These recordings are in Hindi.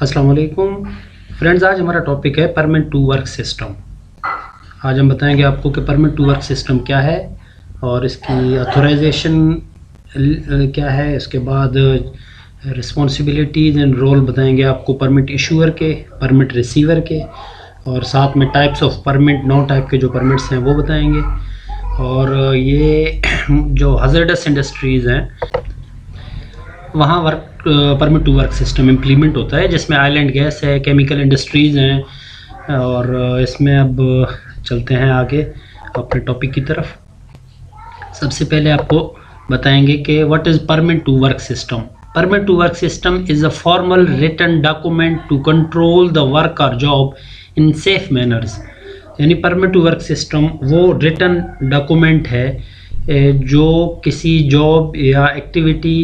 अस्सलाम वालेकुम फ्रेंड्स, आज हमारा टॉपिक है परमिट टू वर्क सिस्टम। आज हम बताएंगे आपको कि परमिट टू वर्क सिस्टम क्या है और इसकी ऑथराइजेशन क्या है। इसके बाद रिस्पॉन्सिबिलिटीज़ एंड रोल बताएंगे आपको परमिट इशूअर के, परमिट रिसीवर के, और साथ में टाइप्स ऑफ परमिट, 9 टाइप के जो परमिट्स हैं वो बताएंगे। और ये जो हज़ार्डस इंडस्ट्रीज़ हैं वहाँ permit to work system implement होता है, जिसमें ऑयल एंड गैस है, केमिकल इंडस्ट्रीज़ हैं। और इसमें अब चलते हैं आगे अपने टॉपिक की तरफ। सबसे पहले आपको बताएंगे कि what is permit to work system. Permit to work system is a formal written document to control the work और जॉब इन सेफ मैनर्स। यानी परमिट टू वर्क सिस्टम वो रिटन डॉक्यूमेंट है जो किसी जॉब या एक्टिविटी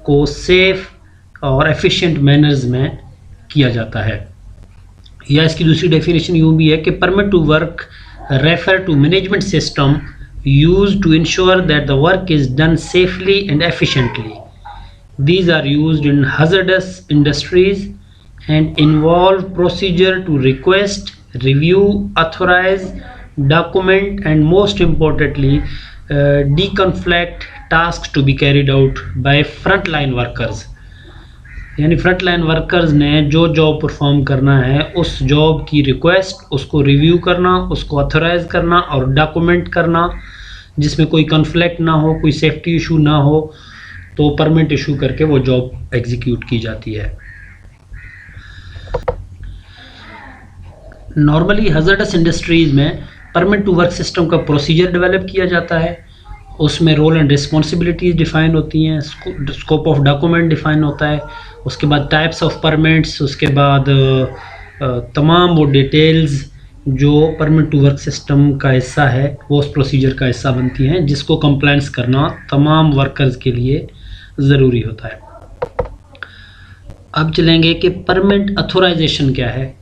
को सेफ और एफिशिएंट मैनर्स में किया जाता है। या इसकी दूसरी डेफिनेशन यूँ भी है कि permit to work refer to management system used to ensure that the work is done safely and efficiently. These are used in hazardous industries and involve procedure to request, review, authorize, document and most importantly deconflict tasks to be carried out by frontline workers। यानी फ्रंटलाइन वर्कर्स ने जो जॉब परफॉर्म करना है उस जॉब की रिक्वेस्ट, उसको रिव्यू करना, उसको ऑथराइज करना और डॉक्यूमेंट करना, जिसमें कोई कन्फ्लिक्ट ना हो, कोई सेफ्टी इशू ना हो, तो परमिट इशू करके वो जॉब एग्जीक्यूट की जाती है। नॉर्मली हज़ार्डस इंडस्ट्रीज़ में परमिट टू वर्क सिस्टम का प्रोसीजर डेवलप किया जाता है। उसमें रोल एंड रिस्पॉन्सिबिलिटीज़ डिफ़ाइन होती हैं, स्कोप ऑफ डॉक्यूमेंट डिफ़ाइन होता है, उसके बाद टाइप्स ऑफ परमिट्स, उसके बाद तमाम वो डिटेल्स जो परमिट टू वर्क सिस्टम का हिस्सा है वो उस प्रोसीजर का हिस्सा बनती हैं, जिसको कंप्लायंस करना तमाम वर्कर्स के लिए ज़रूरी होता है। अब चलेंगे कि परमिट अथोराइजेशन क्या है।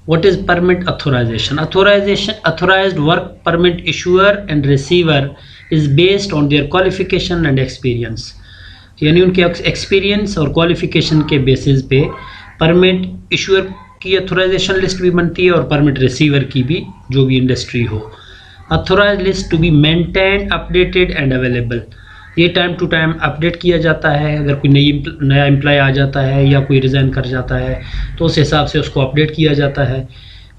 What is permit authorisation? Authorised work permit issuer and receiver is based on their qualification and experience. यानी उनके एक्सपीरियंस और क्वालिफिकेशन के बेसिस पे परमिट इशूअर की अथोराइजेशन लिस्ट भी बनती है और परमिट रिसीवर की भी, जो भी इंडस्ट्री हो। Authorise list to be maintain, updated and available. ये टाइम टू टाइम अपडेट किया जाता है। अगर कोई नया एम्प्लॉय आ जाता है या कोई रिज़ाइन कर जाता है तो उस हिसाब से उसको अपडेट किया जाता है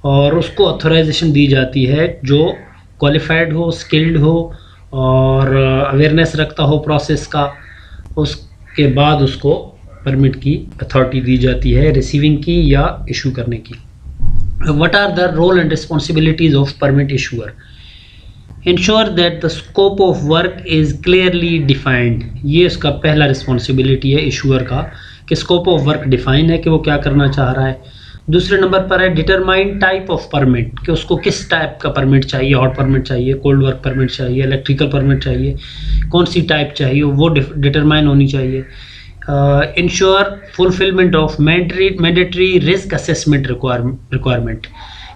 और उसको अथोराइजेशन दी जाती है जो क्वालिफाइड हो, स्किल्ड हो और अवेयरनेस रखता हो प्रोसेस का। उसके बाद उसको परमिट की अथॉरिटी दी जाती है रिसीविंग की या इशू करने की। What are the role and responsibilities of permit issuer? Ensure that the scope of work is clearly defined. ये उसका पहला रिस्पॉन्सिबिलिटी है इशूअर का कि स्कोप ऑफ वर्क डिफाइन है कि वो क्या करना चाह रहा है। दूसरे नंबर पर है डिटरमाइन टाइप ऑफ परमिट, कि उसको किस टाइप का परमिट चाहिए, हॉट परमिट चाहिए, कोल्ड वर्क परमिट चाहिए, इलेक्ट्रिकल परमिट चाहिए, कौन सी टाइप चाहिए वो डिटरमाइन होनी चाहिए। Ensure fulfilment of mandatory risk assessment requirement,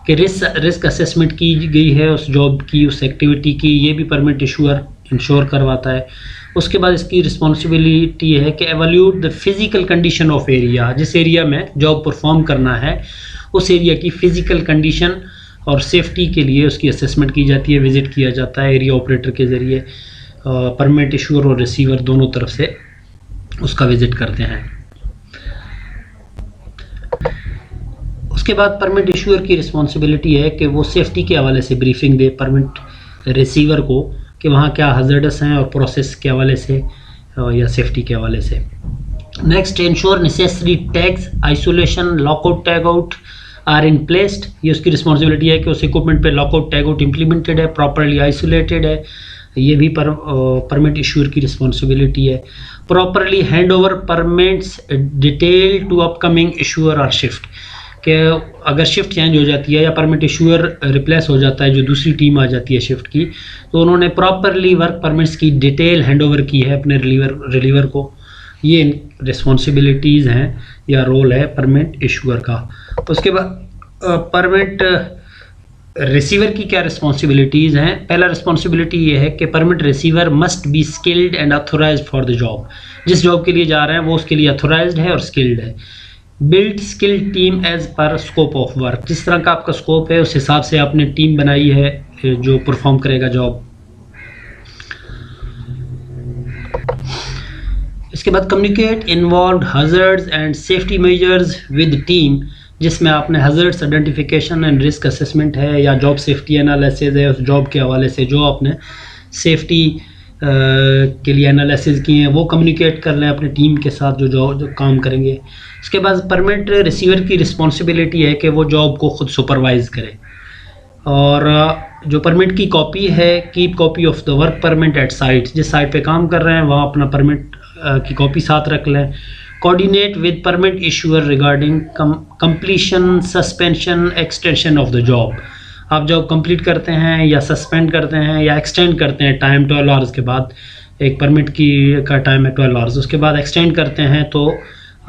कि रिस्क असेसमेंट की गई है उस जॉब की, उस एक्टिविटी की, ये भी परमिट इशूअर इंश्योर करवाता है। उसके बाद इसकी रिस्पॉन्सिबिलिटी है कि evaluate the physical condition of area. जिस एरिया में जॉब परफॉर्म करना है उस एरिया की फ़िज़िकल कंडीशन और सेफ्टी के लिए उसकी असेसमेंट की जाती है, विज़िट किया जाता है एरिया ऑपरेटर के ज़रिए। परमिट इशूअर और रिसीवर दोनों तरफ से उसका विज़िट करते हैं। उसके बाद परमिट इशूअर की रिस्पॉन्सिबिलिटी है कि वो सेफ्टी के हवाले से ब्रीफिंग दे परमिट रिसीवर को कि वहाँ क्या हज़ार्डस हैं और प्रोसेस के हवाले से या सेफ्टी के हवाले से। Next, ensure necessary tags, isolation, lockout, tag out are in placed. ये उसकी रिस्पॉन्सिबिलिटी है कि उस इक्विपमेंट पे लॉकआउट, टैग आउट इम्प्लीमेंटेड है, प्रॉपरली आइसोलेटेड है। ये भी परमिट इशूअर की रिस्पॉन्सिबिलिटी है। Properly hand over permits detail to upcoming issuer और शिफ्ट, कि अगर शिफ्ट चेंज हो जाती है या परमिट इशूअर रिप्लेस हो जाता है, जो दूसरी टीम आ जाती है शिफ्ट की, तो उन्होंने प्रॉपरली वर्क परमिट्स की डिटेल हैंड ओवर की है अपने रिलीवर को। ये रिस्पॉन्सिबिलिटीज़ हैं या रोल है परमिट इशूअर का। उसके बाद परमिट रिसीवर की क्या रिस्पॉन्सिबिलिटीज़ हैं? पहला रिस्पॉन्सिबिलिटी ये है कि permit receiver must be skilled and authorised for the job. जिस जॉब के लिए जा रहे हैं वो उसके लिए अथोराइज्ड है और स्किल्ड है। Build skill team as per scope of work, जिस तरह का आपका स्कोप है उस हिसाब से आपने टीम बनाई है जो परफॉर्म करेगा जॉब। इसके बाद communicate involve hazards and safety measures with team, जिसमें आपने hazards identification and risk assessment है या जॉब सेफ्टी एनालिसिस है, उस जॉब के हवाले से जो आपने सेफ्टी के लिए एनालिसिस किए हैं वो कम्युनिकेट कर लें अपनी टीम के साथ जो काम करेंगे। उसके बाद परमिट रिसीवर की रिस्पॉन्सिबिलिटी है कि वो जॉब को खुद सुपरवाइज़ करे, और जो परमिट की कॉपी है, keep copy of the work permit at site, जिस साइट पे काम कर रहे हैं वहाँ अपना परमिट की कॉपी साथ रख लें। Coordinate with permit issuer regarding completion, suspension, extension of the job. आप जॉब कंप्लीट करते हैं या सस्पेंड करते हैं या एक्सटेंड करते हैं टाइम 12 आवर्स के बाद, एक परमिट की का टाइम है 12 आवर्स, उसके बाद एक्सटेंड करते हैं तो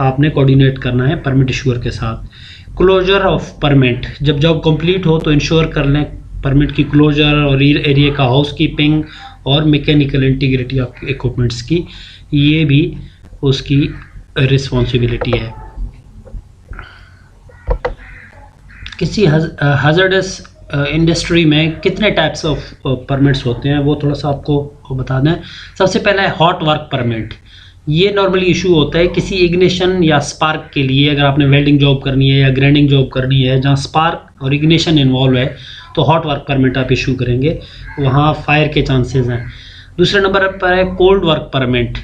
आपने कोऑर्डिनेट करना है परमिट इशूअर के साथ। क्लोजर ऑफ परमिट, जब जॉब कंप्लीट हो तो इंश्योर कर लें परमिट की क्लोजर और एरिया का हाउसकीपिंग और मैकेनिकल इंटीग्रिटी ऑफ इक्विपमेंट्स की, ये भी उसकी रिस्पॉन्सिबिलिटी है। किसी हज़ार्डस इंडस्ट्री में कितने टाइप्स ऑफ परमिट्स होते हैं वो थोड़ा सा आपको बता दें। सबसे पहला है हॉट वर्क परमिट। ये नॉर्मली इशू होता है किसी इग्निशन या स्पार्क के लिए, अगर आपने वेल्डिंग जॉब करनी है या ग्राइंडिंग जॉब करनी है जहाँ स्पार्क और इग्निशन इन्वॉल्व है तो हॉट वर्क परमिट आप इशू करेंगे, वहाँ फायर के चांसेस हैं। दूसरे नंबर पर है कोल्ड वर्क परमिट।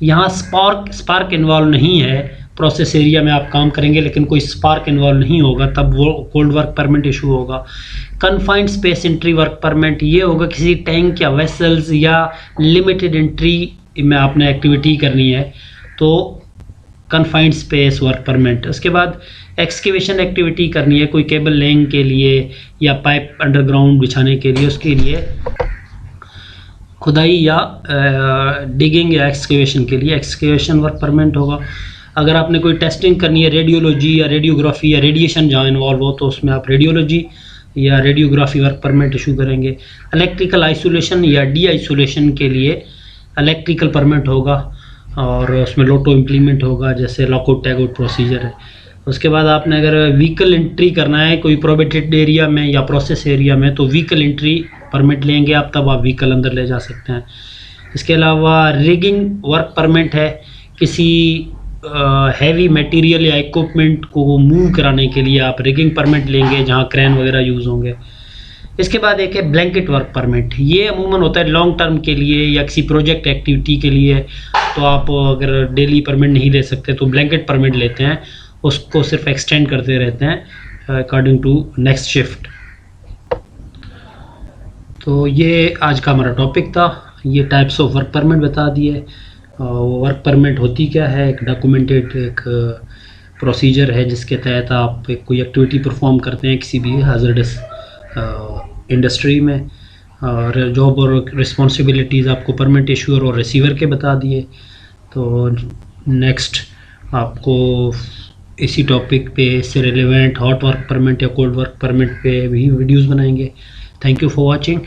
यहाँ स्पार्क इन्वॉल्व नहीं है, प्रोसेस एरिया में आप काम करेंगे लेकिन कोई स्पार्क इन्वॉल्व नहीं होगा, तब वो कोल्ड वर्क परमिट इशू होगा। Confined space entry work permit, ये होगा किसी टैंक या वेसल्स या लिमिटेड एंट्री में आपने एक्टिविटी करनी है तो कन्फाइंड स्पेस वर्क परमिट। उसके बाद एक्सकेवेशन एक्टिविटी करनी है कोई केबल लेइंग के लिए या पाइप अंडरग्राउंड बिछाने के लिए, उसके लिए खुदाई या डिगिंग या एक्सकेवेशन के लिए एक्सकेवेशन वर्क परमिट होगा। अगर आपने कोई टेस्टिंग करनी है रेडियोलॉजी या रेडियोग्राफी या रेडिएशन जहाँ इन्वॉल्व हो तो उसमें आप रेडियोलॉजी या रेडियोग्राफी वर्क परमिट इशू करेंगे। इलेक्ट्रिकल आइसोलेशन या डी आइसोलेशन के लिए इलेक्ट्रिकल परमिट होगा और उसमें लोटो इम्प्लीमेंट होगा, जैसे लॉकआउट टैगआउट प्रोसीजर है। उसके बाद आपने अगर व्हीकल एंट्री करना है कोई प्रोहिबिटेड एरिया में या प्रोसेस एरिया में तो व्हीकल एंट्री परमिट लेंगे आप, तब आप व्हीकल अंदर ले जा सकते हैं। इसके अलावा रिगिंग वर्क परमिट है, किसी हैवी मटेरियल या इक्विपमेंट को मूव कराने के लिए आप रिगिंग परमिट लेंगे जहाँ क्रेन वगैरह यूज़ होंगे। इसके बाद एक है ब्लैंकेट वर्क परमिट, ये अमूमन होता है लॉन्ग टर्म के लिए या किसी प्रोजेक्ट एक्टिविटी के लिए, तो आप अगर डेली परमिट नहीं ले सकते तो ब्लैंकेट परमिट लेते हैं, उसको सिर्फ एक्सटेंड करते रहते हैं अकॉर्डिंग टू नेक्स्ट शिफ्ट। तो ये आज का हमारा टॉपिक था, ये टाइप्स ऑफ वर्क परमिट बता दिए। वर्क परमिट होती क्या है, एक डॉक्यूमेंटेड एक प्रोसीजर है जिसके तहत आप कोई एक्टिविटी परफॉर्म करते हैं किसी भी हैज़ार्डस इंडस्ट्री में, और जॉब और रिस्पॉन्सिबिलिटीज़ आपको परमिट इशूअर और रिसीवर के बता दिए। तो नेक्स्ट आपको इसी टॉपिक पे इससे रिलेवेंट हॉट वर्क परमिट या कोल्ड वर्क परमिट पे भी वीडियोस बनाएंगे। Thank you for watching.